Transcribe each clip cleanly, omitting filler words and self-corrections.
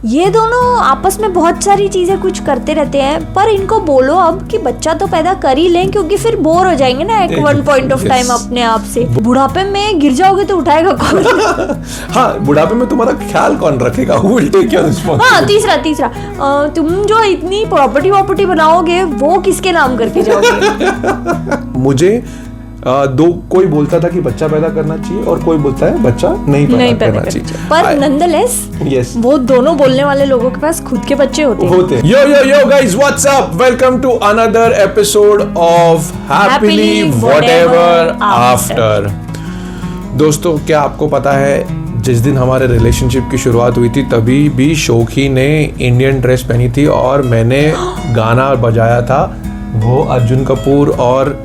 ये दोनों आपस में बहुत सारी चीजें कुछ करते रहते हैं, पर इनको बोलो अब कि बच्चा तो पैदा कर ही लें, क्योंकि फिर बोर हो जाएंगे ना एक वन पॉइंट ऑफ टाइम अपने आप से। बुढ़ापे में गिर जाओगे तो उठाएगा कौन? हाँ, बुढ़ापे में तुम्हारा ख्याल कौन रखेगा? Who will take your responsibility? हाँ, तीसरा तुम जो इतनी प्रॉपर्टी बनाओगे वो किसके नाम करके जाओगे? मुझे कोई बोलता था कि बच्चा पैदा करना चाहिए और कोई बोलता है बच्चा नहीं पैदा करना चाहिए। पर नॉनदलेस yes. वो दोनों बोलने वाले लोगों के पास खुद के बच्चे होते हैं। Yo guys, what's up? Welcome to another episode of Happily Whatever After. दोस्तों, क्या आपको पता है जिस दिन हमारे रिलेशनशिप की शुरुआत हुई थी तभी भी शोकी ने इंडियन ड्रेस पहनी थी और मैंने गाना बजाया था। वो अर्जुन कपूर और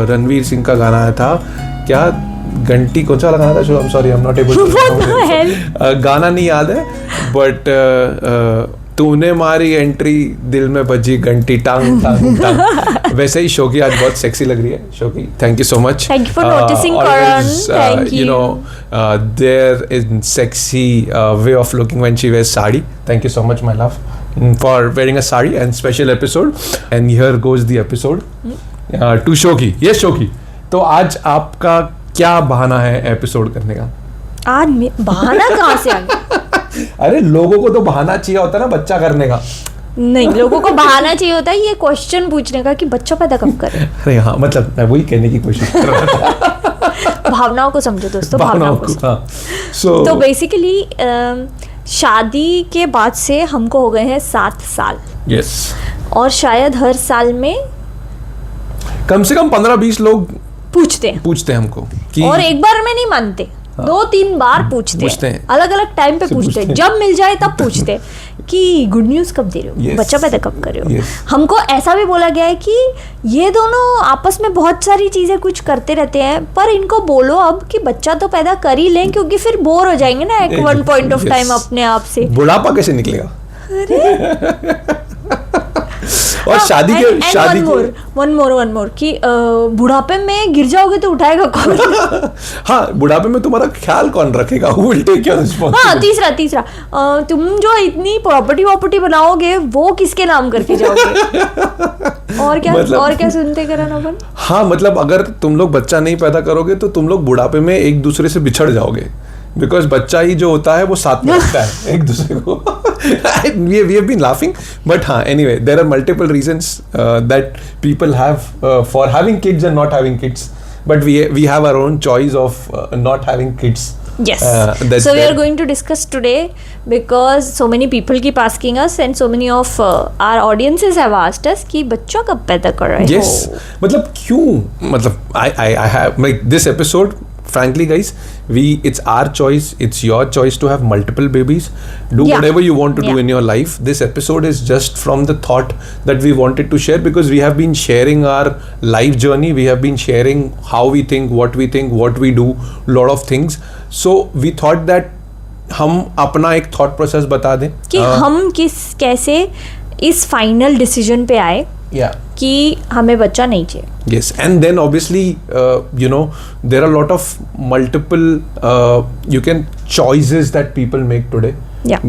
रणवीर सिंह का गाना आया था। क्या घंटी कौन सा गाना था? I'm sorry, I'm not able to गाना नहीं याद है, बट तूने मारी एंट्री दिल में बजी घंटी टांग टांग टांग। वैसे ही शोकी आज बहुत सेक्सी लग रही है। शोकी, thank you so much. Thank you for noticing, Karan. Thank you. You know, there is sexy way of looking when she wears sari. Thank you so much, my love, for wearing a sari and special episode. And here goes the episode. To Shoki. Yes, शोकी। तो आज आपका क्या बहाना है episode करने का? आज बहाना कहाँ से आ गया? अरे लोगों को तो बहाना चाहिए होता है ना बच्चा करने का। नहीं, लोगों को बहाना चाहिए होता है ये क्वेश्चन पूछने का कि बच्चा पैदा कब करें। अरे हाँ, मतलब मैं वही कहने की कोशिश कर रहा था। भावनाओं को समझो दोस्तों, भावनाओं को। हाँ। तो बेसिकली शादी के बाद से हमको हो गए हैं 7 साल। यस। और शायद हर साल में कम से कम 15-20 लोग पूछते हैं हमको कि और एक बार में नहीं मानते। हाँ। 2-3 बार पूछते हैं। अलग अलग टाइम पे पूछते हैं। जब मिल जाए तब पूछते हैं कि गुड न्यूज कब दे रहे हो? yes. बच्चा पैदा कब कर रहे हो? yes. हमको ऐसा भी बोला गया है कि ये दोनों आपस में बहुत सारी चीजें कुछ करते रहते हैं, पर इनको बोलो अब कि बच्चा तो पैदा कर ही लें, क्योंकि फिर बोर हो जाएंगे ना एक वन पॉइंट ऑफ टाइम अपने आप से। बुढ़ापा कैसे निकलेगा? और वन मोर कि बुढ़ापे में गिर जाओगे तो उठाएगा कौन? हाँ, बुढ़ापे में तुम्हारा ख्याल कौन रखेगा? Who will take your responsibility? हाँ, तीसरा तुम जो इतनी प्रॉपर्टी बनाओगे वो किसके नाम करके जाओगे? और क्या सुनते करण अपन? हाँ, मतलब अगर तुम लोग बच्चा नहीं पैदा करोगे तो तुम लोग बुढ़ापे में एक दूसरे से बिछड़ जाओगे, बिकॉज बच्चा ही जो होता है वो साथ में रखता है एक दूसरे को। we have been laughing, but anyway, there are multiple reasons that people have for having kids and not having kids, but we have our own choice of not having kids. Yes. So we are going to discuss today because so many people keep asking us and so many of our audiences have asked us कि बच्चा कब पैदा कर रहे हो? Yes. मतलब क्यों? मतलब I have like this episode. Frankly, guys, it's our choice. It's your choice to have multiple babies. Do whatever you want to do in your life. This episode is just from the thought that we wanted to share because we have been sharing our life journey. We have been sharing how we think, what we do, lot of things. So we thought that हम अपना एक thought process बता दें कि हम कैसे इस final decision पे आए कि हमें बच्चा नहीं चाहिए. Yes, and then obviously there are a lot of multiple choices that people make today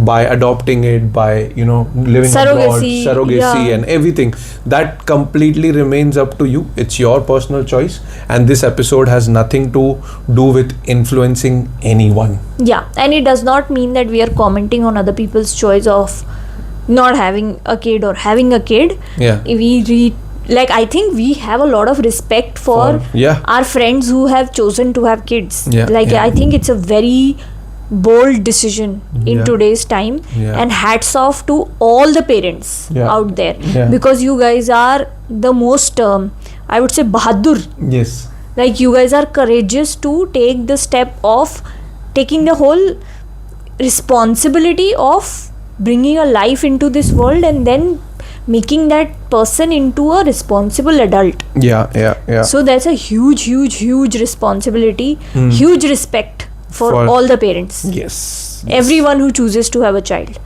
by adopting it, by living abroad, surrogacy and everything. That completely remains up to you. It's your personal choice, and this episode has nothing to do with influencing anyone. Yeah, and it does not mean that we are commenting on other people's choice of not having a kid or having a kid. I think we have a lot of respect for our friends who have chosen to have kids. I think it's a very bold decision in today's time, and hats off to all the parents out there because you guys are the most I would say bahadur. Yes, like you guys are courageous to take the step of taking the whole responsibility of bringing a life into this world and then making that person into a responsible adult. So that's a huge responsibility, huge respect for all the parents. Yes. Everyone who chooses to have a child.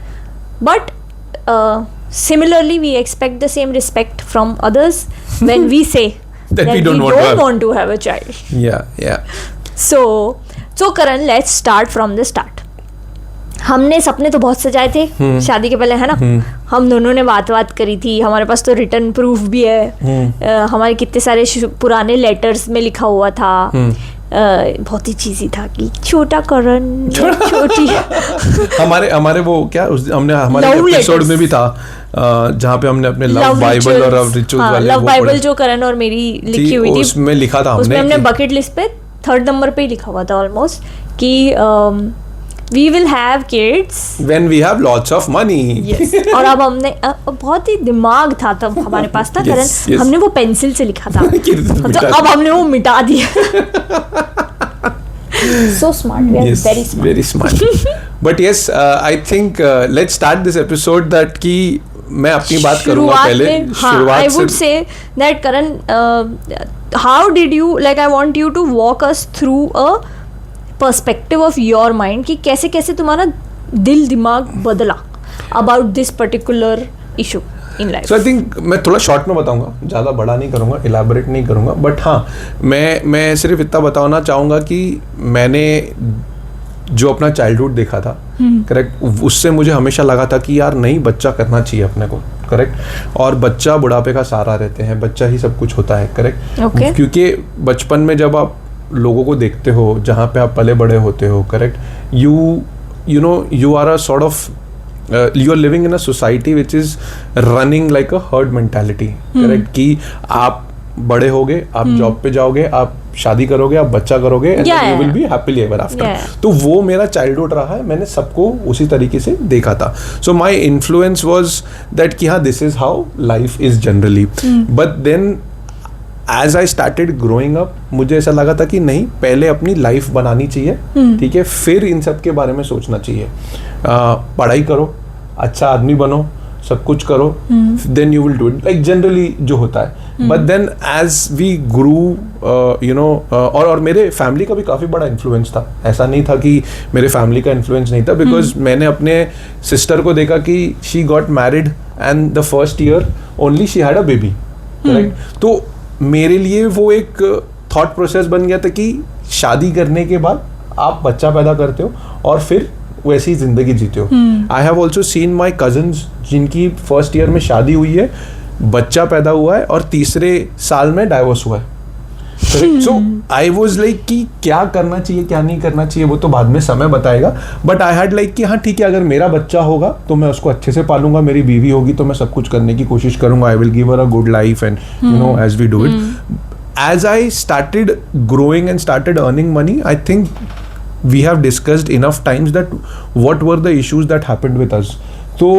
But similarly, we expect the same respect from others when we say that we don't want to have a child. Yeah. So Karan, let's start from the start. हमने सपने तो बहुत सजाए थे शादी के पहले, है ना। हम दोनों ने बात करी थी, हमारे पास तो रिटर्न प्रूफ भी है, हमारे कितने सारे पुराने लेटर्स में लिखा हुआ था। बहुत ही चीज़ी था कि छोटा करण, छोटी हमारे वो क्या हमने हमारे एपिसोड में भी था जहाँ पे हमने अपने लव बाइबल और रिचुअल्स वाले लव बाइबल जो करण और मेरी लिखी हुई थी, उसमें लिखा था उसमें हमने बकेट लिस्ट पे 3rd नंबर पे ही लिखा हुआ था ऑलमोस्ट कि we will have kids when we have lots of money. Yes. और अब हमने बहुत ही दिमाग था तब हमारे पास था करण, हमने वो पेंसिल से लिखा था तो अब हमने वो मिटा दिया। So smart, we are yes, very smart. But yes, I think let's start this episode that कि मैं अपनी बात करूँगा पहले शुरुआत I would say that Karan, how did you, like I want you to walk us through a perspective of your mind कि कैसे कैसे तुम्हारा दिल दिमाग बदला about this particular issue in life. So I think मैं थोड़ा शॉर्ट में बताऊंगा, ज़्यादा बड़ा नहीं करूंगा, इलेबोरेट नहीं करूंगा, बट हाँ मैं सिर्फ इतना बताना चाहूँगा कि मैंने जो अपना चाइल्डहुड देखा था, करेक्ट, उससे मुझे हमेशा लगा था कि यार नहीं, बच्चा करना चाहिए अपने को, करेक्ट, और बच्चा बुढ़ापे का सहारा रहते हैं, बच्चा ही सब कुछ होता है, करेक्ट, क्योंकि बचपन में जब आप लोगों को देखते हो जहाँ पे आप पले बड़े होते हो, correct, you know you are a sort of you are living in a society which is running like a herd mentality, correct, कि आप बड़े होगे, आप जॉब पे जाओगे, आप शादी करोगे, आप बच्चा करोगे, and you will be happily ever after. तो वो मेरा चाइल्डहुड रहा है, मैंने सबको उसी तरीके से देखा था. So my influence was that कि हाँ, this is how life is generally. But then as I started growing up, मुझे ऐसा लगा था कि नहीं, पहले अपनी लाइफ बनानी चाहिए, ठीक है, फिर इन सब के बारे में सोचना चाहिए. पढ़ाई करो, अच्छा आदमी बनो, सब कुछ करो, then you will do it, like generally जो होता है. But then as we grew, you know, और मेरे फैमिली का भी काफ़ी बड़ा इन्फ्लुएंस था. ऐसा नहीं था कि मेरे फैमिली का इन्फ्लुएंस नहीं था, बिकॉज मैंने अपने सिस्टर को देखा कि she got married and the first year only she had a baby, right? तो मेरे लिए वो एक थॉट प्रोसेस बन गया था कि शादी करने के बाद आप बच्चा पैदा करते हो और फिर वैसी जिंदगी जीते हो. I have also seen my cousins जिनकी फर्स्ट ईयर में शादी हुई है, बच्चा पैदा हुआ है और तीसरे साल में डाइवोर्स हुआ है. सो आई वॉज लाइक कि क्या करना चाहिए, क्या नहीं करना चाहिए, वो तो बाद में समय बताएगा. बट आई हैड लाइक कि हाँ ठीक है, अगर मेरा बच्चा होगा तो मैं उसको अच्छे से पालूंगा, मेरी बीवी होगी तो मैं सब कुछ करने की कोशिश करूंगा. I will give her a good life and you know as we do it. As I started growing and started earning money, I think we have discussed enough times that what were the issues that happened with us. तो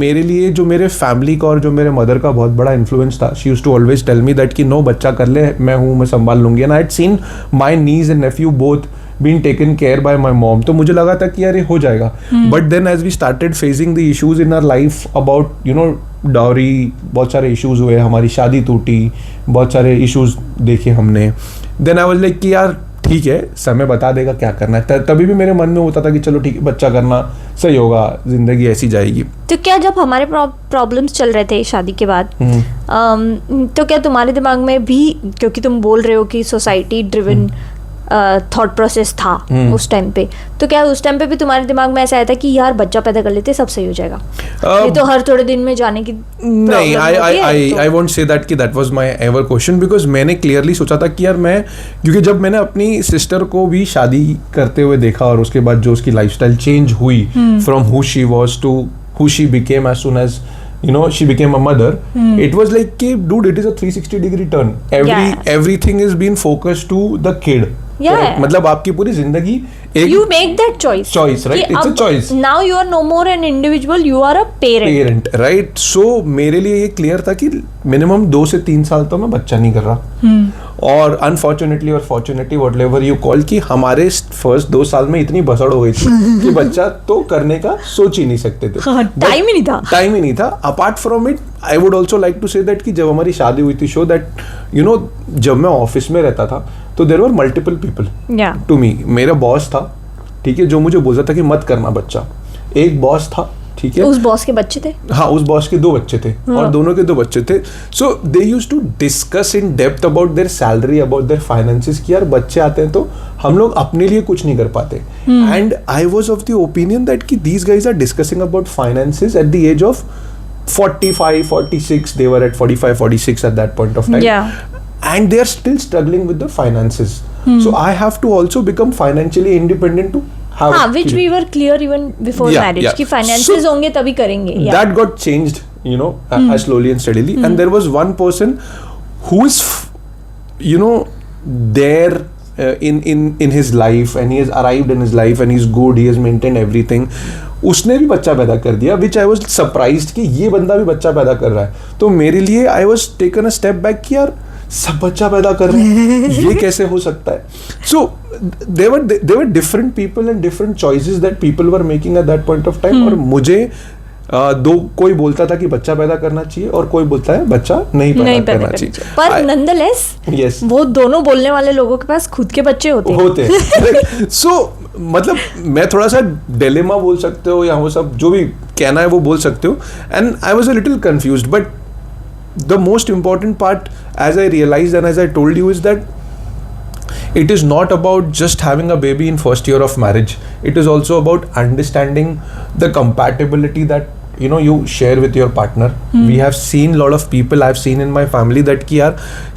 मेरे लिए जो मेरे family का और जो मेरे mother का बहुत बड़ा इन्फ्लुएंस था, she used to always tell me that कि नो, बच्चा कर ले, मैं हूँ, मैं संभाल लूँगी. and I had seen my niece and nephew both being taken care by my mom. तो मुझे लगा था कि यार ये हो जाएगा. but then as we started facing the issues in our life about you know dowry, बहुत सारे issues हुए, हमारी शादी टूटी, बहुत सारे issues देखे हमने. then I was like कि यार ठीक है, समय बता देगा क्या करना है. तभी भी मेरे मन में होता था कि चलो ठीक है, बच्चा करना सही होगा, जिंदगी ऐसी जाएगी. तो क्या जब हमारे प्रॉब्लम्स चल रहे थे शादी के बाद, तो क्या तुम्हारे दिमाग में भी, क्योंकि तुम बोल रहे हो कि सोसाइटी ड्रिवन थॉट प्रोसेस था उस टाइम पे, तो क्या उस टाइम पे भी तुम्हारे दिमाग में ऐसा आया था कि यार बच्चा पैदा कर लेते सब सही हो जाएगा? ये तो हर थोड़े दिन में जाने की नहीं. आई वोंट से दैट कि that was my ever question, because मैंने क्लियरली सोचा था कि यार मैं, क्योंकि जब मैंने अपनी सिस्टर को भी शादी करते हुए देखा और उसके बाद जो उसकी लाइफस्टाइल चेंज हुई from who she was to who she became as soon as you know she became a mother, it was like कि dude, it is a 360 degree turn. Everything is being focused to the kid. मतलब आपकी पूरी जिंदगी एक you make that choice, right? It's a choice. Now you are no more an individual, you are a parent, right? So मेरे लिए ये clear था कि मिनिमम 2 से 3 साल तो मैं बच्चा नहीं कर रहा. और अनफॉर्चुनेटली और फॉर्चुनेटली व्हाटएवर यू कॉल, कि हमारे फर्स्ट 2 साल में इतनी बसड़ हो गई थी कि बच्चा तो करने का सोच ही नहीं सकते थे. टाइम ही नहीं था. Apart from it, I would also like to say that कि जब हमारी शादी हुई थी, शो दैट यू नो जब मैं ऑफिस में रहता था तो there were multiple people to me. मेरा बॉस था, ठीक है, जो मुझे बोलता था कि मत करना बच्चा. एक बॉस था ठीक है, उस बॉस के बच्चे थे, हाँ उस बॉस के 2 बच्चे थे और दोनों के 2 बच्चे थे. So they used to discuss in depth about their salary, about their finances कि यार बच्चे आते हैं तो हम लोग अपने लिए कुछ नहीं कर पाते. And I was of the opinion that कि these guys are discussing about finances at the age of 45, 46. They were at 45, 46 at that point of time. Yeah. And they are still struggling with the finances. So I have to also become financially independent to have. हाँ, which we were clear even before marriage कि finances होंगे तभी करेंगे. That got changed, you know, slowly and steadily. And there was one person who is, you know, there in his life, and he has arrived in his life, and he's good. He has maintained everything. उसने भी बच्चा पैदा कर दिया, विच I was surprised कि ये बंदा भी बच्चा पैदा कर रहा है. तो मेरे लिए I was taken a step back कि यार सब बच्चा पैदा कर रहे हैं, ये कैसे हो सकता है. So there were different people and different choices that people were making at that point of time. और मुझे कोई बोलता था कि बच्चा पैदा करना चाहिए और कोई बोलता है बच्चा नहीं पैदा करना चाहिए. पर नंदलेस yes, वो दोनों बोलने वाले लोगों के पास खुद के बच्चे होते हैं. सो मतलब मैं थोड़ा सा डिलेमा बोल सकते हो या वो सब जो भी कहना है वो बोल सकते हो. And I was a little confused, but the most important part as I realized and as I told you is that it is not about just having a baby in first year of marriage. It is also about understanding the compatibility that you share with your partner. We have seen lot of people, I've seen in my family that कि यार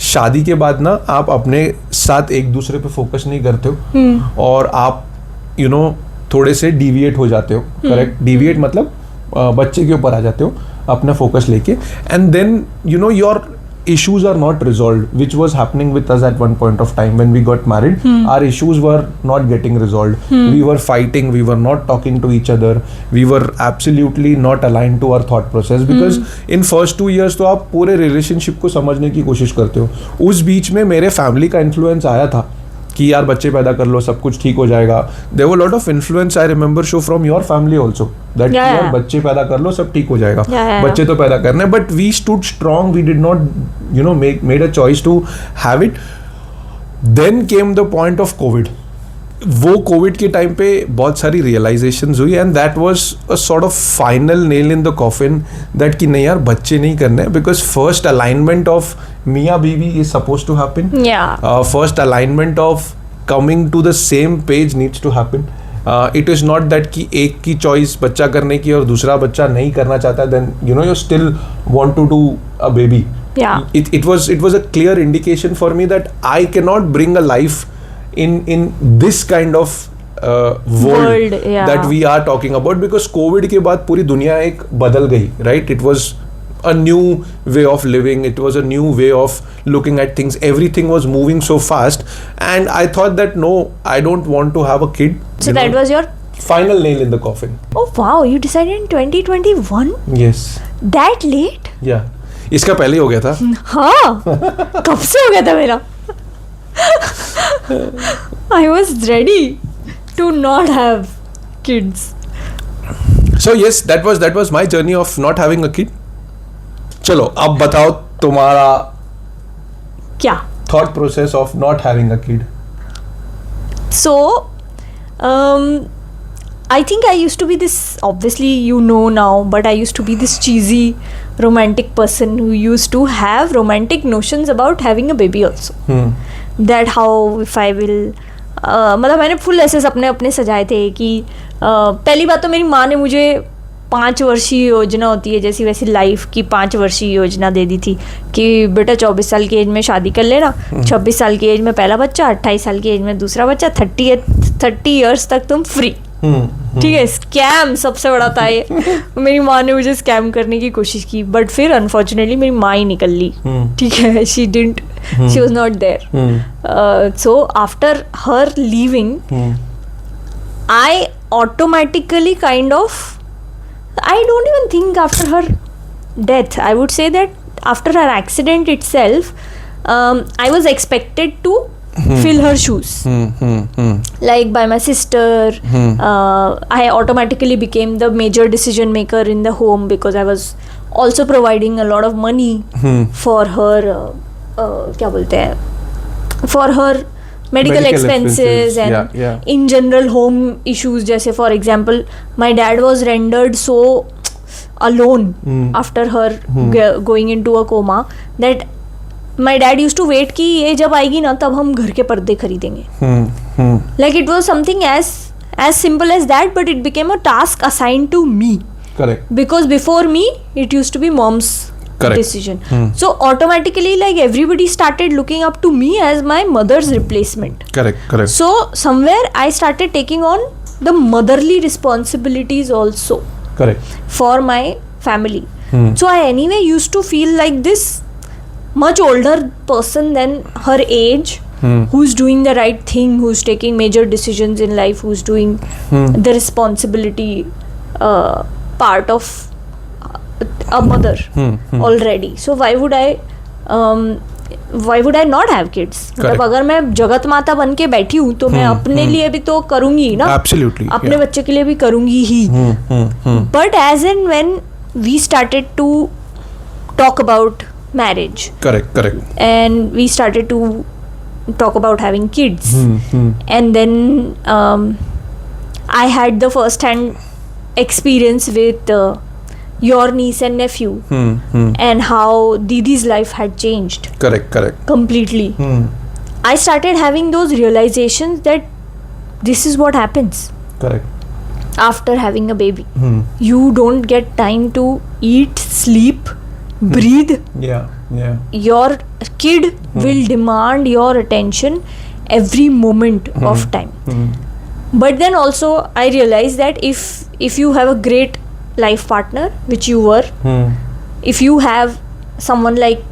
शादी के बाद ना आप अपने साथ एक दूसरे पे फोकस नहीं करते हो और आप थोड़े से डिविएट हो जाते हो. करेक्ट, डिविएट मतलब बच्चे के ऊपर आ जाते हो अपना फोकस लेके. And then your issues are not resolved, which was happening with us at one point of time when we got married. Our issues were not getting resolved. We were fighting, we were not talking to each other, we were absolutely not aligned to our thought process, because in first 2 years तो आप पूरे relationship को समझने की कोशिश करते हो. उस बीच में मेरे family का influence आया था कि यार बच्चे पैदा कर लो सब कुछ ठीक हो जाएगा. There were a lot of influence I remember show from your family also that यार बच्चे पैदा कर लो सब ठीक हो जाएगा. बच्चे तो पैदा करने, but we stood strong, we did not made a choice to have it. Then came the point of COVID. वो कोविड के टाइम पे बहुत सारी रियलाइजेशंस हुई and that was a sort of final nail in the coffin that कि नहीं यार बच्चे नहीं करने, बिकॉज फर्स्ट अलाइनमेंट ऑफ मियाँ बीवी is suppose to happen. First alignment of coming to the same page needs to happen. It is not that कि एक की चॉइस बच्चा करने की और दूसरा बच्चा नहीं करना चाहता, then you still want to do a baby. It was a clear indication for me that I cannot bring a life in this kind of world that we are talking about, because COVID के बाद पूरी दुनिया एक बदल गई, right? It was a new way of living, it was a new way of looking at things, everything was moving so fast, and I thought that no, I don't want to have a kid. So that was your final nail in the coffin. Oh wow, you decided in 2021? Yes. That late? Yeah. इसका पहले हो गया था. हाँ, कब से हो गया था मेरा? I was ready to not have kids. So yes, that was my journey of not having a kid. चलो अब बताओ तुम्हारा क्या thought process of not having a kid. So I think I used to be this, obviously you know now, but I used to be this cheesy romantic person who used to have romantic notions about having a baby also. That how if I will मतलब मैंने full ऐसे सपने अपने सजाए थे कि पहली बात तो मेरी माँ ने मुझे 5 वर्षीय योजना होती है जैसी वैसी लाइफ की 5 वर्षीय योजना दे दी थी कि बेटा 24 साल की एज में शादी कर लेना, 26 साल की एज में पहला बच्चा, 28 साल की एज में दूसरा बच्चा, 30 ईयर्स तक तुम फ्री. ठीक है, स्कैम सबसे बड़ा था ये. मेरी माँ ने मुझे स्कैम करने की कोशिश की, बट फिर अनफॉर्चुनेटली मेरी माँ ही निकल ली. ठीक है, she was not there. So after her leaving I automatically kind of, I don't even think after her death, I would say that after her accident itself, I was expected to fill her shoes. Like by my sister, I automatically became the major decision maker in the home because I was also providing a lot of money for her, क्या बोलते हैं, for her medical expenses and in general home issues. जैसे for example my dad was rendered so alone after her going into a coma that my dad used to wait कि ये जब आएगी ना तब हम घर के पर्दे खरीदेंगे. Like it was something as simple as that, but it became a task assigned to me. Correct. Because before me it used to be mom's decision. So automatically like everybody started looking up to me as my mother's replacement. Correct. So somewhere I started taking on the motherly responsibilities also. Correct. For my family. So I anyway used to feel like this much older person than her age, who's doing the right thing, who's taking major decisions in life, who's doing the responsibility part of a mother already. So why would I not have kids? मतलब अगर मैं जगत माता बन के बैठी हूँ तो मैं अपने लिए भी तो करूँगी ही ना. Absolutely. अपने बच्चे के लिए भी करूँगी ही. But as and when we started to talk about marriage. Correct. And we started to talk about having kids. And then I had the first hand experience with your niece and nephew and how Didi's life had changed. Correct. Completely. I started having those realizations that this is what happens. Correct. After having a baby. You don't get time to eat, sleep, breathe. Yeah. Your kid will demand your attention every moment of time. But then also I realized that if you have a great life partner, which you were, if you have someone like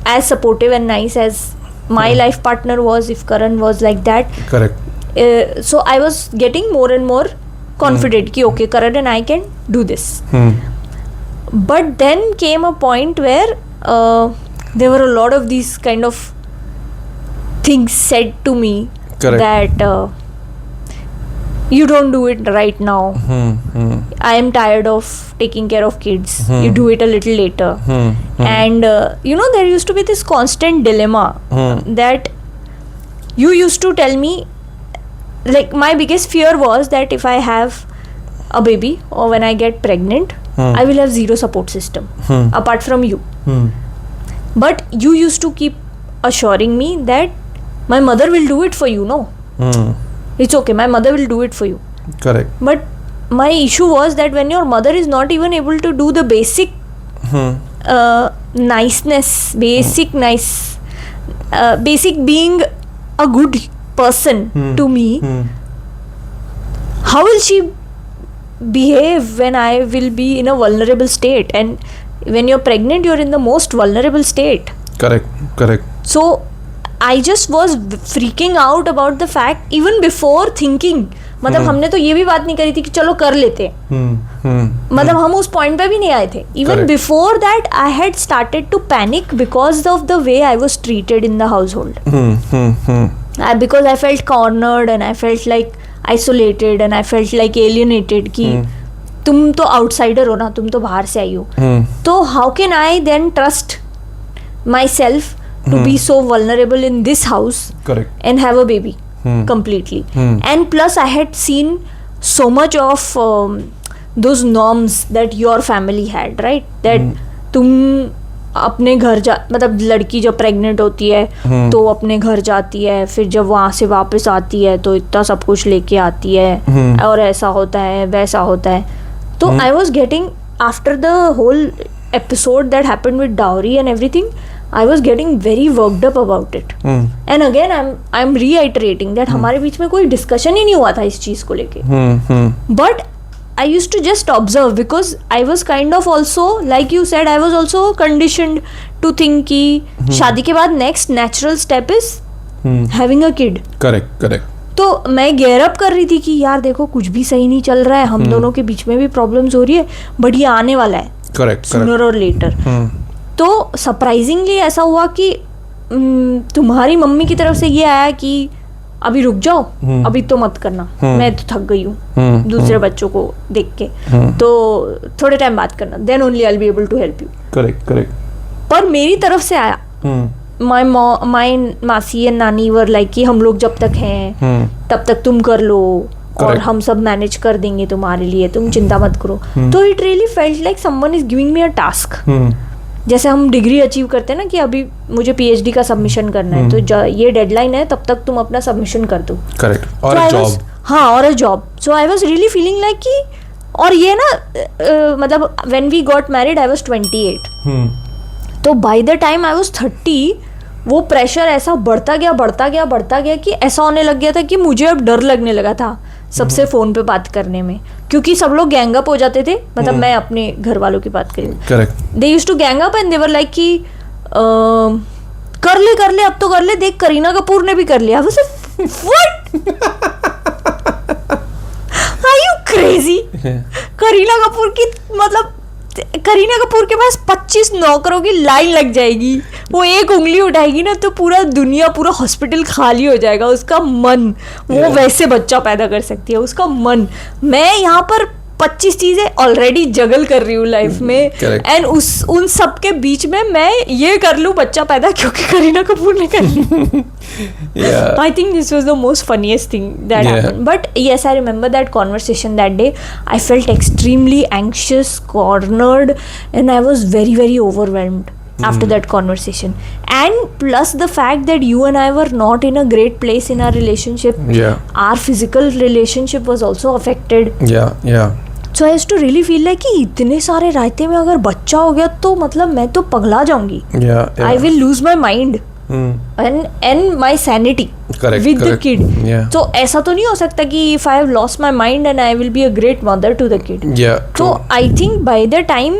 as supportive and nice as my life partner was, if Karan was like that. Correct. So I was getting more and more confident कि okay, Karan and I can do this. But then came a point where there were a lot of these kind of things said to me. Correct. That you don't do it right now. I am tired of taking care of kids. You do it a little later. And there used to be this constant dilemma that you used to tell me, like my biggest fear was that if I have a baby or when I get pregnant, I will have zero support system apart from you. But you used to keep assuring me that my mother will do it for you, no? It's okay, my mother will do it for you. Correct. But my issue was that when your mother is not even able to do the basic niceness, basic being a good person to me, how will she behave when I will be in a vulnerable state? And when you're pregnant, you're in the most vulnerable state. Correct. So I just was freaking out about the fact even before thinking. मतलब हमने तो ये भी बात नहीं करी थी कि चलो कर लेते हैं. मतलब हम उस पॉइंट पे भी नहीं आए थे. Even before that I had started to panic because of the way I was treated in the household. Because I felt cornered and I felt like isolated and I felt like alienated कि तुम तो outsider हो ना, तुम तो बाहर से आई हो. तो how can I then trust myself to be so vulnerable in this house? Correct. And have a baby completely. And plus I had seen so much of those norms that your family had, right? That तुम अपने घर मतलब लड़की जब pregnant होती है तो अपने घर जाती है, फिर जब वहाँ से वापस आती है तो इतना सब कुछ लेके आती है और ऐसा होता है वैसा होता है. तो I was getting, after the whole episode that happened with dowry and everything, I was getting very worked up about it. And again I'm reiterating that हमारे बीच में कोई discussion ही नहीं हुआ था इस चीज को लेके. But I used to just observe because I was kind of also, like you said, I was also conditioned to think कि शादी के बाद next natural step is having a kid. Correct. तो मैं gear up कर रही थी कि यार देखो कुछ भी सही नहीं चल रहा है, हम दोनों के बीच में भी problems हो रही है, but ये आने वाला है. Correct. Sooner or later. तो सरप्राइजिंगली ऐसा हुआ कि तुम्हारी मम्मी की तरफ से ये आया कि अभी रुक जाओ, अभी तो मत करना, मैं तो थक गई हूँ दूसरे बच्चों को देख के, तो थोड़े टाइम बात करना, then only I will be able to help you. Correct. पर मेरी तरफ से आया माय मासी एंड नानी वर लाइक कि हम लोग जब तक हैं तब तक तुम कर लो और हम सब मैनेज कर देंगे तुम्हारे लिए, तुम चिंता मत करो. तो it really felt like someone is giving me a task. जैसे हम डिग्री अचीव करते हैं ना कि अभी मुझे पीएचडी का सबमिशन करना है, तो ये डेडलाइन है, तब तक तुम अपना सबमिशन कर दो. करेक्ट. और जॉब. हाँ, और a job. So I was really feeling like कि, और ये ना मतलब when we got married I was 28. तो by the time I was 30 वो प्रेशर ऐसा बढ़ता गया कि ऐसा होने लग गया था कि मुझे अब डर लगने लगा था सबसे फोन पे बात करने में, क्योंकि सब लोग गैंग अप हो जाते थे. मतलब मैं अपने घर वालों की बात करी. Correct. They used to gang up and they were like कि कर ले अब तो कर ले, देख करीना कपूर ने भी कर लिया. What are you crazy? Kareena Kapoor की मतलब करीना कपूर के पास 25 नौकरों की लाइन लग जाएगी. वो एक उंगली उठाएगी ना तो पूरा दुनिया, पूरा हॉस्पिटल खाली हो जाएगा. उसका मन, वो वैसे बच्चा पैदा कर सकती है, उसका मन. मैं यहाँ पर 25 चीजें ऑलरेडी जगल कर रही हूँ लाइफ में, एंड उन सब के बीच में मैं ये कर लूँ बच्चा पैदा क्योंकि करीना कपूर ने कर लिया. I think this was the most funniest thing that happened. But yes, I remember that conversation that day. I felt extremely anxious, cornered, and I was very, very overwhelmed after that conversation. And plus the fact that you and I were not in a great place in our relationship. Our physical relationship was also affected. So I used to really feel like कि इतने सारे रायते में अगर बच्चा हो गया तो मतलब मैं तो पगला जाऊंगी. I will lose my mind. And my sanity with the kid. So ऐसा तो नहीं हो सकता कि if I have lost my mind and I will be a great mother to the kid. So I think by the time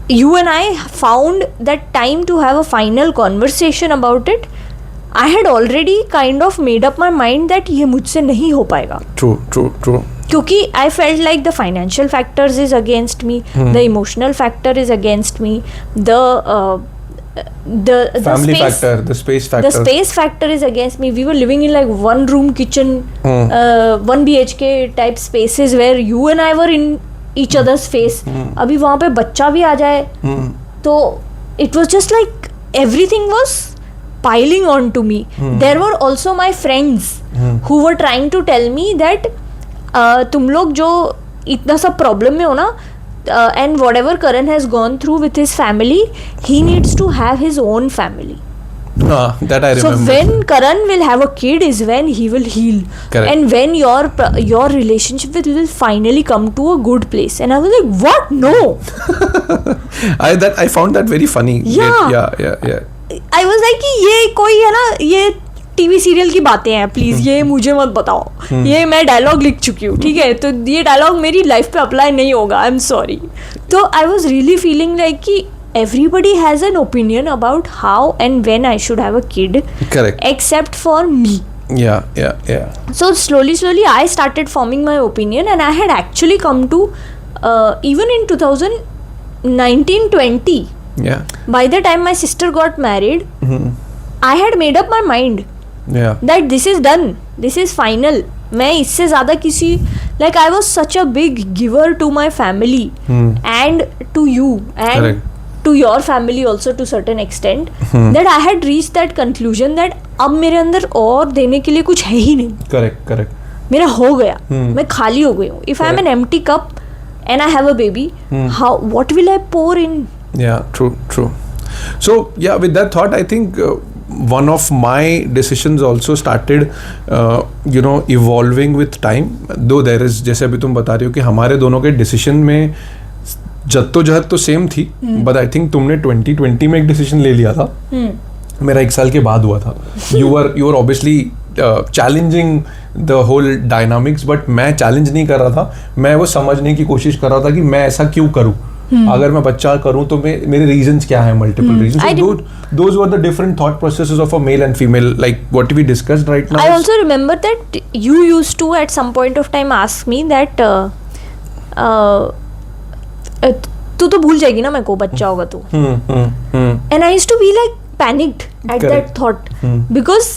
you and I found that time to have a final conversation about it, I had already kind of made up my mind that ये मुझसे नहीं हो पाएगा. True. क्योंकि I felt like the financial factors is against me, the emotional factor is against me, the family factor, the space factor is against me. We were living in like one room kitchen, 1 BHK type spaces where you and I were in each other's face. अभी वहाँ पे बच्चा भी आ जाए तो it was just like everything was piling on to me. There were also my friends who were trying to tell me that तुम लोग जो इतना सब प्रॉब्लम में हो ना, and whatever Karan has gone through with his family, he needs to have his own family. That I remember. So when Karan will have a kid is when he will heal. Correct. And when your relationship will finally come to a good place. And I was like, what? No. I found that very funny. Yeah. I was like कि ये कोई है ना, ये TV serial की बातें हैं, please ये मुझे मत बताओ. ये मैं डायलॉग लिख चुकी हूँ, ठीक है, तो ये डायलॉग मेरी लाइफ पे अप्लाई नहीं होगा. I am sorry. तो I was really feeling like कि everybody has an opinion about how and when I should have a kid. Correct. Except for me. Yeah. So slowly I started forming my opinion, and I had actually come to even in 2019-20. Yeah. By the time my sister got married, I had made up my mind. Yeah. That this is done. This is final. मैं इससे ज़्यादा किसी like I was such a big giver to my family and to you and Correct. to your family also to certain extent that I had reached that conclusion that अब मेरे अंदर और देने के लिए कुछ है ही नहीं. Correct. मेरा हो गया. मैं खाली हो गई हूँ. If I am an empty cup and I have a baby, what will I pour in? Yeah, true. So yeah, with that thought, I think one of my decisions also started evolving with time. Though there is, जैसे अभी तुम बता रही हो कि हमारे दोनों के डिसीजन में जद्दोजहद तो सेम थी, बट आई थिंक तुमने 2020 में एक डिसीजन ले लिया था. मेरा 1 साल के बाद हुआ था. You are obviously challenging the whole dynamics, but मैं चैलेंज नहीं कर रहा था. मैं वो समझने की कोशिश कर रहा था कि मैं ऐसा क्यों करूँ. अगर मैं बच्चा करूं तो मेरे रीजंस क्या है, multiple reasons. Those were the different thought processes of a male and female, like what we discussed right now. I also remember that you used to at some point of time ask me that तू तो भूल जाएगी ना मेरे को बच्चा होगा तो. And I used to be like panicked at that thought because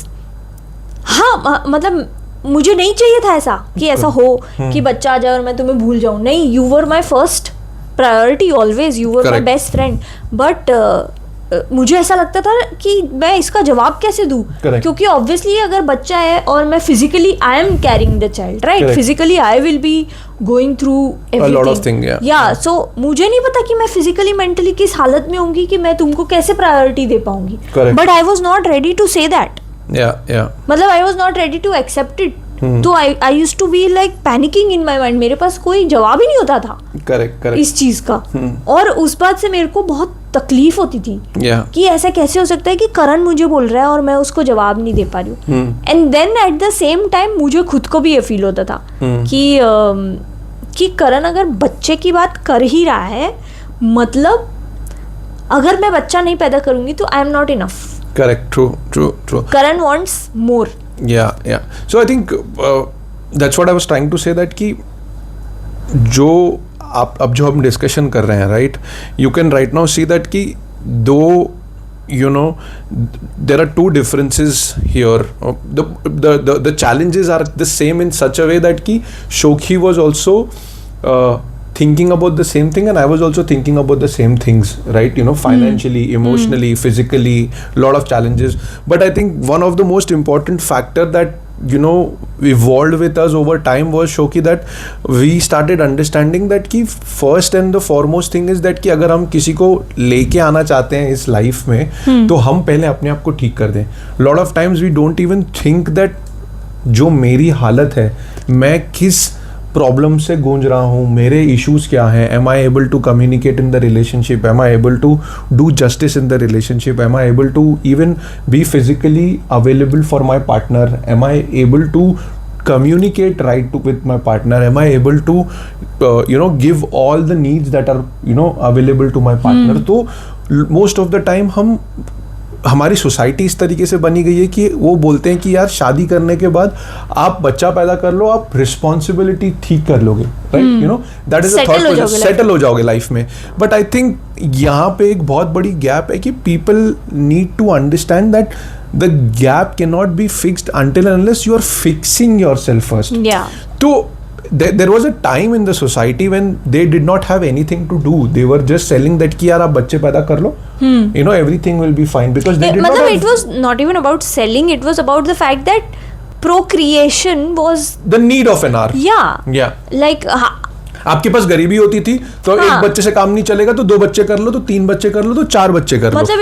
हाँ मतलब मुझे नहीं चाहिए था ऐसा कि ऐसा हो कि बच्चा आ जाए और मैं तुम्हें भूल जाऊं. नहीं, you were my first priority always. You were Correct. my best friend. But मुझे ऐसा लगता था कि मैं इसका जवाब कैसे दूं, क्योंकि ऑब्वियसली अगर बच्चा है और मैं physically I am carrying the child, right, physically I will be going through everything, या सो मुझे नहीं पता कि मैं फिजिकली मेंटली किस हालत में होंगी कि मैं तुमको कैसे प्रायोरिटी दे पाऊंगी, but I was not ready to say that, मतलब I was not ready to accept it. तो I used to be like panicking in my mind, मेरे पास कोई जवाब ही नहीं होता था करेक्ट इस चीज का. और उस बात से मेरे को बहुत तकलीफ होती थी कि ऐसा कैसे हो सकता है कि करण मुझे बोल रहा है और मैं उसको जवाब नहीं दे पा रही हूँ. And then at the same time मुझे खुद को भी ये फील होता था कि करण अगर बच्चे की बात कर ही रहा है, मतलब अगर मैं बच्चा नहीं पैदा करूंगी तो I am not enough. Correct, true. Karan wants more. Yeah. So I think that's what I was trying to say, that कि जो आप अब जो हम डिस्कशन कर रहे हैं, right, you can write now see that कि दो you know there are two differences here. The challenges are the same in such a way that ki Shokhi was also thinking about the same thing and I was also thinking about the same things, right, you know, financially, emotionally, physically, lot of challenges. But I think one of the most important factor that, you know, evolved with us over time was, Shokhi, that we started understanding that ki first and the foremost thing is that कि अगर हम किसी को लेके आना चाहते हैं इस लाइफ में तो हम पहले अपने आप को ठीक कर दें. Lot of times we don't even think that जो मेरी हालत है, मैं किस प्रॉब्लम से गूंज रहा हूँ, मेरे इश्यूज क्या हैं, am I able to communicate in the relationship, am I able to do justice in the relationship, am I able to even be physically available for my partner, am I able to communicate right to with my partner, am I able to you know, give all the needs that are, you know, available to my partner. तो most of the time हमारी society इस तरीके से बनी गई है कि वो बोलते हैं कि यार शादी करने के बाद आप बच्चा पैदा कर लो, आप रिस्पॉन्सिबिलिटी ठीक कर लोगे, right, you know, that is a thought process, settle हो जाओगे लाइफ में. बट आई थिंक यहाँ पे एक बहुत बड़ी गैप है कि people need to understand that the gap cannot be fixed until and unless you are fixing yourself first. So there was a time in the society when they did not have anything to do. They were just selling that कि यार आप बच्चे पैदा कर लो, you know, everything will be fine, because they did not have... It was not even about selling, it was about the fact that procreation was the need of an hour. Yeah. Like आपके पास गरीबी होती थी तो एक बच्चे से काम नहीं चलेगा, तो 2 बच्चे कर लो, तो 3 बच्चे कर लो, तो 4 बच्चे कर लो. मतलब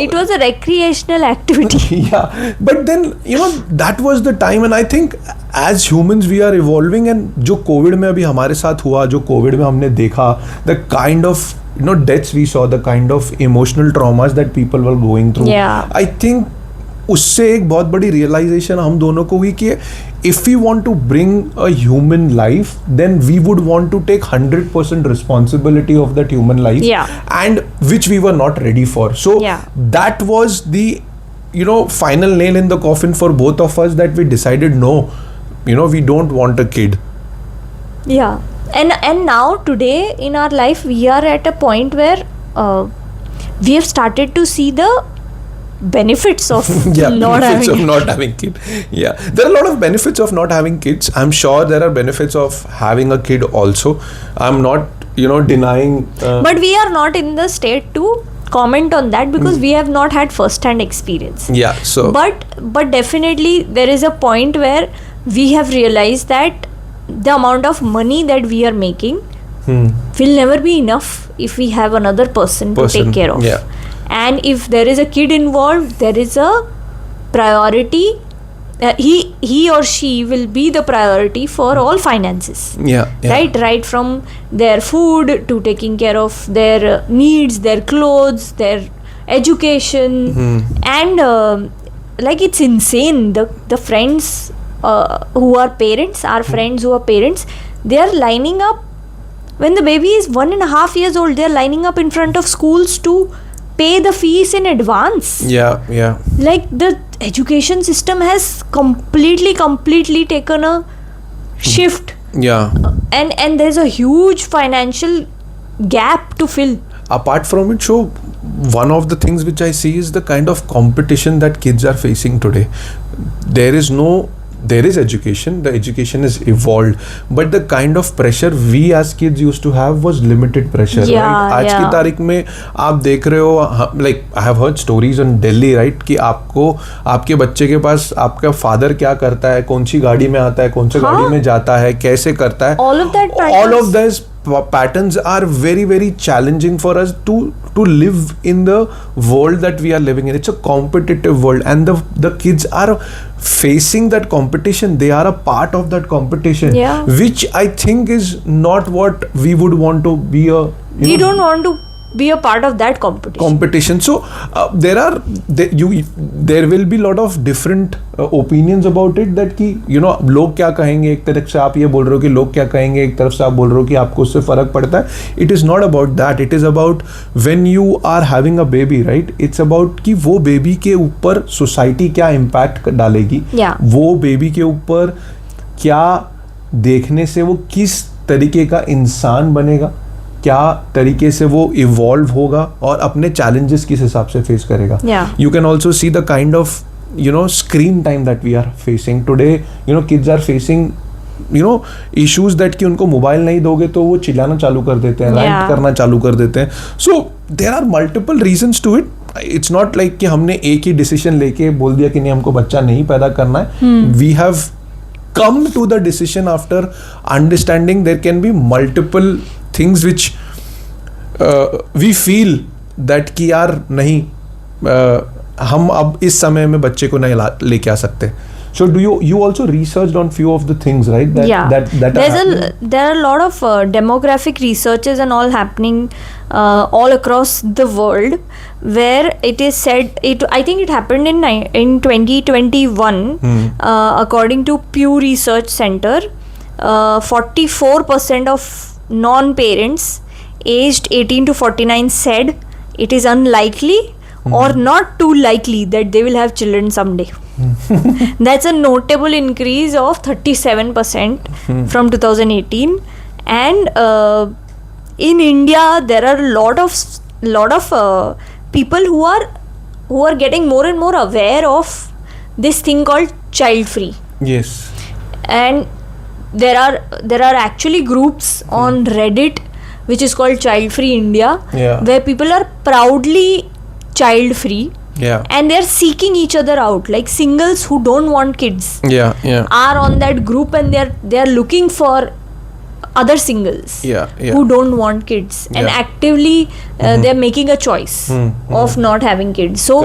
it was a recreational activity. Yeah, but then you know that was the time, and I think as humans we are evolving, and जो कोविड में अभी हमारे साथ हुआ, जो कोविड में हमने देखा, the kind of, you know, deaths we saw, the kind of emotional traumas that people were going through. I think उससे एक बहुत बड़ी रियलाइजेशन हम दोनों को हुई कि if we want to bring a human life, then we would want to take 100% responsibility of that human life, and which we were not ready for. So that was the, you know, final nail in the coffin for both of us, that we decided no, you know, we don't want a kid. And now today in our life we are at a point where we have started to see the benefits of not having kid. There are a lot of benefits of not having kids. I'm sure there are benefits of having a kid also. I'm not, you know, denying but we are not in the state to comment on that because we have not had first hand experience. So but definitely there is a point where we have realized that the amount of money that we are making will never be enough if we have another person to take care of. And if there is a kid involved, there is a priority. He or she will be the priority for all finances. Right from their food to taking care of their needs, their clothes, their education, and like it's insane. The friends who are parents, our friends who are parents, they are lining up when the baby is 1.5 years old. They are lining up in front of schools to pay the fees in advance. Like the education system has completely taken a shift. And there's a huge financial gap to fill. Apart from it, so one of the things which I see is the kind of competition that kids are facing today. There is no there is education, the education is evolved, but the kind of pressure we as kids used to have was limited pressure, right? आज की तारीख में आप देख रहे हो, like I have heard stories on Delhi, right, कि आपको आपके बच्चे के पास आपका फादर क्या करता है, कौन सी गाड़ी में आता है, कौन सी गाड़ी में जाता है, कैसे करता है, all of those patterns are very, very challenging for us to live in the world that we are living in. It's a competitive world, and the kids are facing that competition. They are a part of that competition, which I think is not what we would want to be. We don't want to be a part of that competition. So there will be lot of different opinions about it, that कि लोग क्या कहेंगे, एक तरफ से आप ये बोल रहे हो कि लोग क्या कहेंगे, एक तरफ से आप बोल रहे हो कि आपको उससे फर्क पड़ता है. It is not about that. It is about when you are having a baby, right? It's about कि वो बेबी के ऊपर सोसाइटी क्या इम्पैक्ट डालेगी, वो बेबी के ऊपर क्या देखने से वो किस तरीके का इंसान बनेगा, क्या तरीके से वो इवॉल्व होगा और अपने चैलेंजेस किस हिसाब से फेस करेगा. You can also see the kind of screen time that we are facing today. Kids are facing issues that कि उनको मोबाइल नहीं दोगे तो वो चिल्लाना चालू कर देते हैं, रैंट करना चालू कर देते हैं. So there are multiple reasons to it. It's not like कि हमने एक ही डिसीजन लेके बोल दिया कि नहीं हमको बच्चा नहीं पैदा करना है. We have come to the decision after understanding there can be multiple things which we feel that कि यार नहीं हम अब इस समय में बच्चे को नहीं लेके आ सकते. So do you also researched on few of the things, right? There are a lot of demographic researches and all happening all across the world, where it is said, I think it happened in 2021, according to Pew Research Center, 44% of non-parents aged 18 to 49 said it is unlikely or not too likely that they will have children someday. That's a notable increase of 37% from 2018. And in India there are a lot of people who are getting more and more aware of this thing called child free. Yes. And there are actually groups on Reddit which is called Child Free India, where people are proudly child free. And they're seeking each other out, like singles who don't want kids are on that group, and they're looking for other singles who don't want kids, and actively they're making a choice of not having kids. So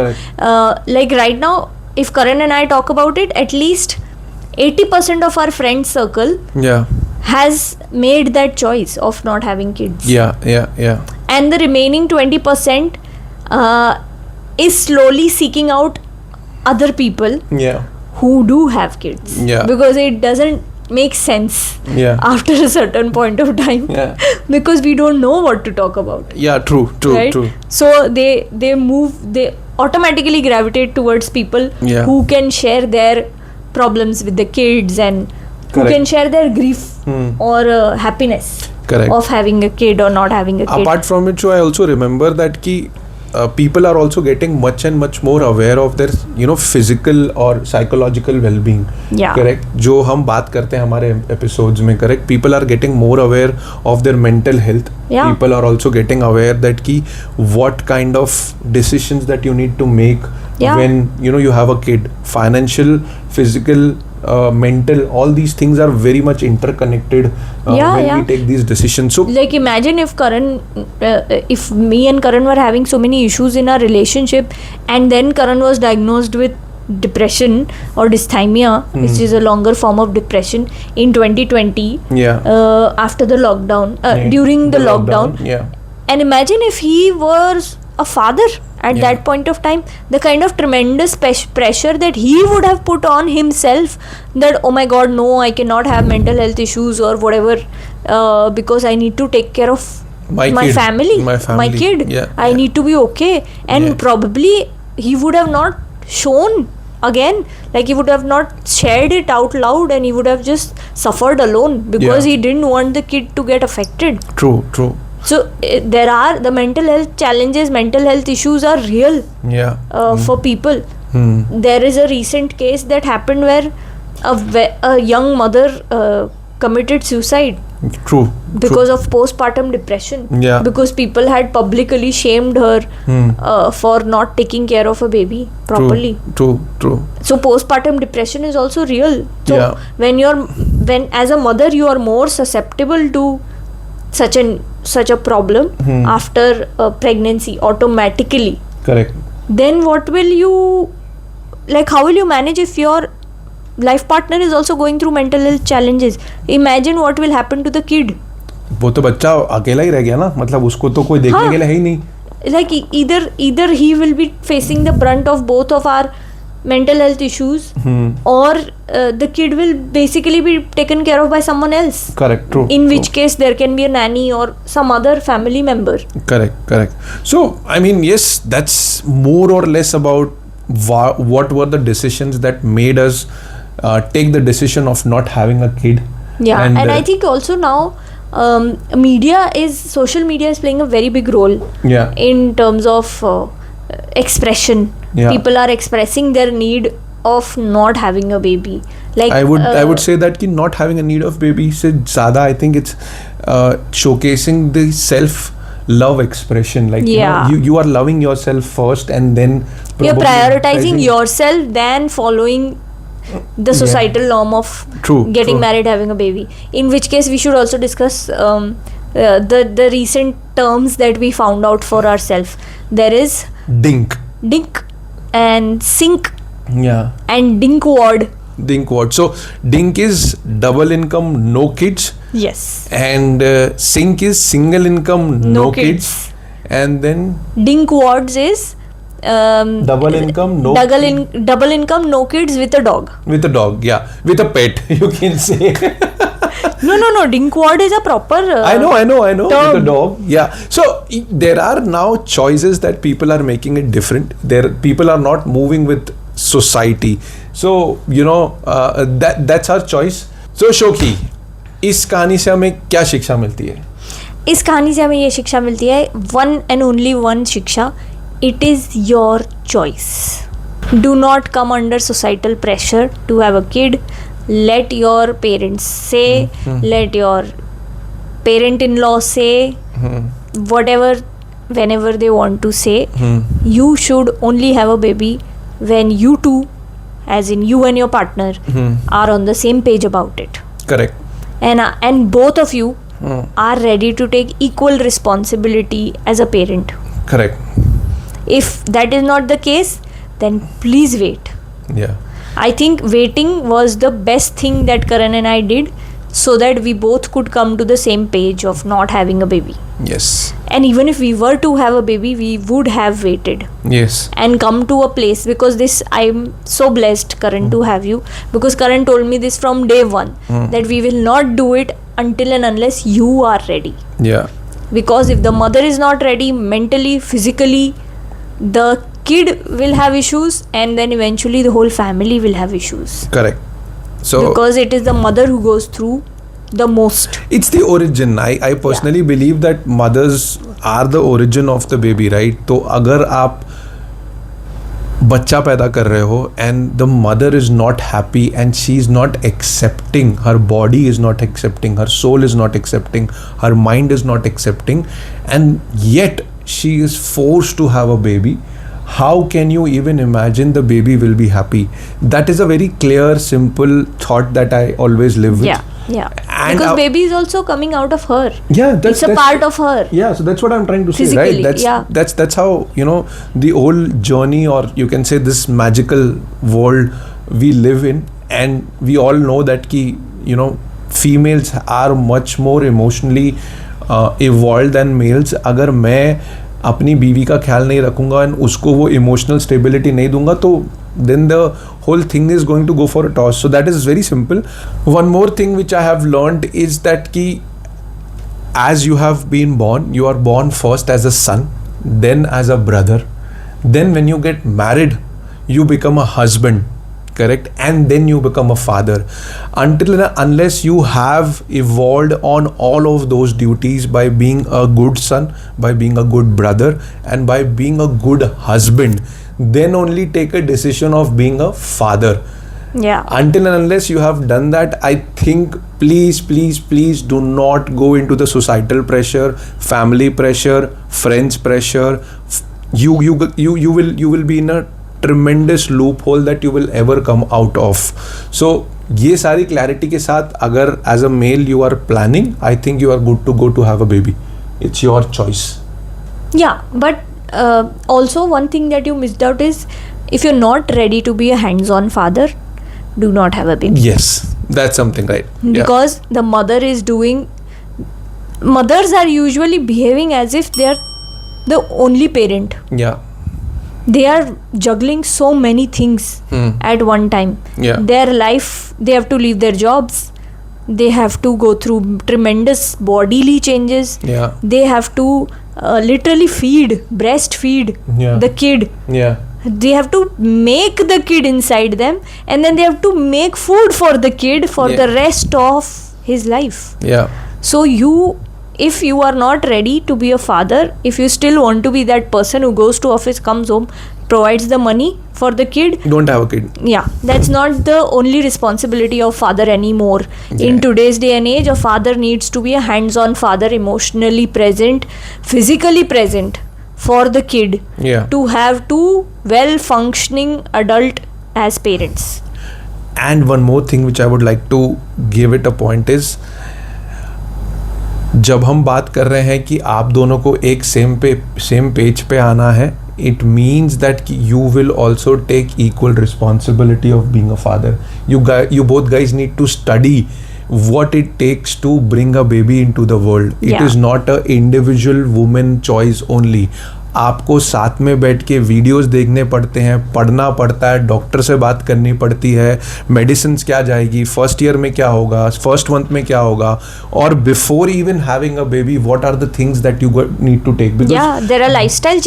like right now, if Karan and I talk about it, at least 80% of our friend circle has made that choice of not having kids. And the remaining 20% is slowly seeking out other people who do have kids, because it doesn't make sense after a certain point of time, because we don't know what to talk about. True, right? True. So they automatically gravitate towards people who can share their problems with the kids, and who can share their grief or happiness of having a kid or not having a kid. Apart from it, so I also remember that ki people are also getting much and much more aware of their physical or psychological well-being. Correct. जो हम बात करते हैं हमारे episodes में, correct, people are getting more aware of their mental health. People are also getting aware that ki what kind of decisions that you need to make when you have a kid. Financial, physical, mental, all these things are very much interconnected when we take these decisions. So like imagine if me and Karan were having so many issues in our relationship, and then Karan was diagnosed with depression or dysthymia, which is a longer form of depression, in 2020 after the lockdown, during the lockdown. And imagine if he was a father at that point of time, the kind of tremendous pressure that he would have put on himself, that oh my god, no, I cannot have mental health issues or whatever, because I need to take care of my family, my kid. I need to be okay. And probably he would have not shown again, like he would have not shared it out loud, and he would have just suffered alone because he didn't want the kid to get affected. True. So there are the mental health challenges, mental health issues are real for people. There is a recent case that happened where a young mother committed suicide. True. Because of postpartum depression. Yeah. Because people had publicly shamed her for not taking care of a baby properly. True. So postpartum depression is also real. So yeah. when as a mother you are more susceptible to such a problem after pregnancy automatically. Correct. Then what will you, like, how will you manage if your life partner is also going through mental health challenges? Imagine what will happen to the kid. वो तो बच्चा अकेला ही रह गया ना, मतलब उसको तो कोई देखने के लिए है ही नहीं. Like either he will be facing the brunt of both of our mental health issues, or the kid will basically be taken care of by someone else. Correct. True. In which case there can be a nanny or some other family member. Correct. So I mean, yes, that's more or less about what were the decisions that made us take the decision of not having a kid. Yeah, and I think also now social media is playing a very big role. Yeah. In terms of expression. Yeah. People are expressing their need of not having a baby. Like I would say that ki not having a need of baby se zyada, I think it's showcasing the self love expression. Like you are loving yourself first, and then you're prioritizing yourself than following the societal norm of getting married, having a baby. In which case we should also discuss the recent terms that we found out for ourselves. There is dink and sink, and dinkwad. So dink is double income, no kids. Yes. And sink is single income, no kids. And then dinkwads is double income, no kids with a dog. With a pet, you can say. No, dinkwad is a proper I know term. With a dog. Yeah. So there are now choices that people are making it different. People are not moving with society. So that's our choice. So Shokhi, इस कहानी से हमें क्या शिक्षा मिलती है? इस कहानी से हमें ये शिक्षा मिलती है, one and only one शिक्षा, it is your choice. Do not come under societal pressure to have a kid. Let your parents say, let your parent-in-law say, whatever, whenever they want to say. You should only have a baby when you two, as in you and your partner, are on the same page about it. Correct. And both of you are ready to take equal responsibility as a parent. Correct. If that is not the case, then please wait. Yeah. I think waiting was the best thing that Karan and I did, so that we both could come to the same page of not having a baby. Yes. And even if we were to have a baby, we would have waited. Yes. And come to a place, because this, I'm so blessed, Karan, to have you, because Karan told me this from day one, that we will not do it until and unless you are ready. Yeah. Because if the mother is not ready mentally, physically, the kid will have issues, and then eventually the whole family will have issues. Correct. So because it is the mother who goes through the most. It's the origin. I personally believe that mothers are the origin of the baby, right? तो अगर आप बच्चा पैदा कर रहे हो and the mother is not happy and she is not accepting, her body is not accepting, her soul is not accepting, her mind is not accepting, and yet she is forced to have a baby, how can you even imagine the baby will be happy? That is a very clear, simple thought that I always live with. Yeah. And because baby is also coming out of her. Yeah, it's a part of her. Yeah, so that's what I'm trying to physically, say, right? That's how, the whole journey, or you can say this magical world we live in, and we all know that females are much more emotionally evolved than males. अगर मैं अपनी बीवी का ख्याल नहीं रखूंगा and उसको वो emotional stability नहीं दूंगा, तो then the whole thing is going to go for a toss. So that is very simple. One more thing which I have learned is that as you have been born, you are born first as a son, then as a brother, then when you get married, you become a husband, correct? And then you become a father. Until and unless you have evolved on all of those duties by being a good son, by being a good brother, and by being a good husband, then only take a decision of being a father. Yeah. Until and unless you have done that, I think please do not go into the societal pressure, family pressure, friends pressure. You will be in a tremendous loophole that you will ever come out of. So ये सारी clarity के साथ अगर as a male you are planning, I think you are good to go to have a baby. It's your choice. Yeah, but also one thing that you missed out is if you're not ready to be a hands-on father, do not have a baby. Yes, that's something, right? Because the mother is doing. Mothers are usually behaving as if they are the only parent. Yeah. They are juggling so many things at one time. Yeah. Their life, they have to leave their jobs. They have to go through tremendous bodily changes. Yeah. They have to literally breastfeed the kid. Yeah. They have to make the kid inside them, and then they have to make food for the kid for the rest of his life. Yeah. So if you are not ready to be a father, if you still want to be that person who goes to office, comes home, provides the money for the kid, don't have a kid. Yeah, that's not the only responsibility of father anymore. In today's day and age, a father needs to be a hands-on father, emotionally present, physically present for the kid, to have two well-functioning adult as parents. And one more thing which I would like to give it a point is, जब हम बात कर रहे हैं कि आप दोनों को एक सेम पेज पे आना है, it means that you will also take equal responsibility of being a father. You both guys need to study what it takes to bring a baby into the world. It is not a individual woman choice only. आपको साथ में बैठ के videos देखने पड़ते हैं, पढ़ना पड़ता है, डॉक्टर से बात करनी पड़ती है, मेडिसिन क्या जाएगी, फर्स्ट ईयर में क्या होगा, फर्स्ट मंथ में क्या होगा, और before even having a baby what are the things that you need to take, because there are lifestyle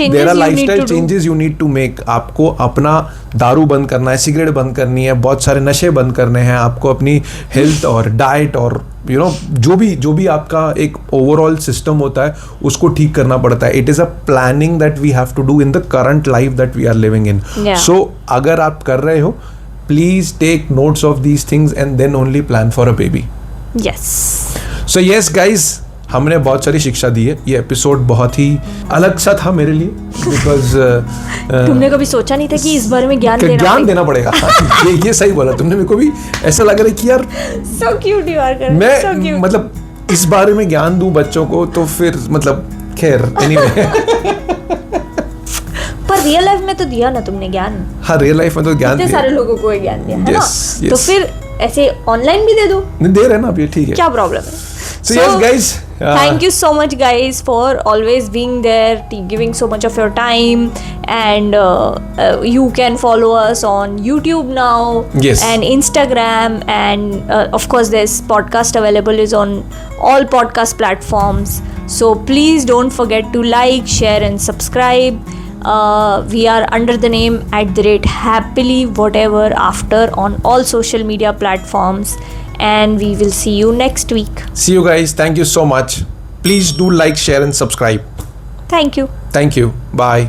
changes you need to make. आपको अपना दारू बंद करना है, सिगरेट बंद करनी है, बहुत सारे नशे बंद करने हैं, आपको अपनी हेल्थ और डाइट और जो भी आपका एक ओवरऑल सिस्टम होता है उसको ठीक करना पड़ता है. It is a planning that we have to do in the current life that we are living in. So अगर आप कर रहे हो, please take notes of these things and then only plan for a baby. So yes guys, हमने बहुत सारी शिक्षा दी है. ये एपिसोड बहुत ही अलग सा था मेरे लिए, बिकॉज तुमने कभी सोचा नहीं था कि इस बारे में ज्ञान देना पड़ेगा. ये सही बोला तुमने. मेरे को भी ऐसा लग रहा है कि यार so cute you are, मैं so cute. मतलब इस बारे में ज्ञान दूं बच्चों को, तो फिर मतलब खैर एनीवे. पर रियल लाइफ में तो दिया ना तुमने ज्ञान. हाँ, रियल लाइफ में तो ज्ञान दिया, सारे लोगों को ज्ञान दिया है ना. तो फिर ऐसे ऑनलाइन भी दे दो. दे रहे ना अब, ये ठीक है. क्या प्रॉब्लम है? So yes guys, thank you so much guys for always being there, giving so much of your time, and you can follow us on YouTube now, and Instagram, and of course this podcast available is on all podcast platforms. So please don't forget to like, share and subscribe. We are under the name @happily_whatever_after on all social media platforms. And we will see you next week. See you guys. Thank you so much. Please do like, share and subscribe. Thank you. Thank you. Bye.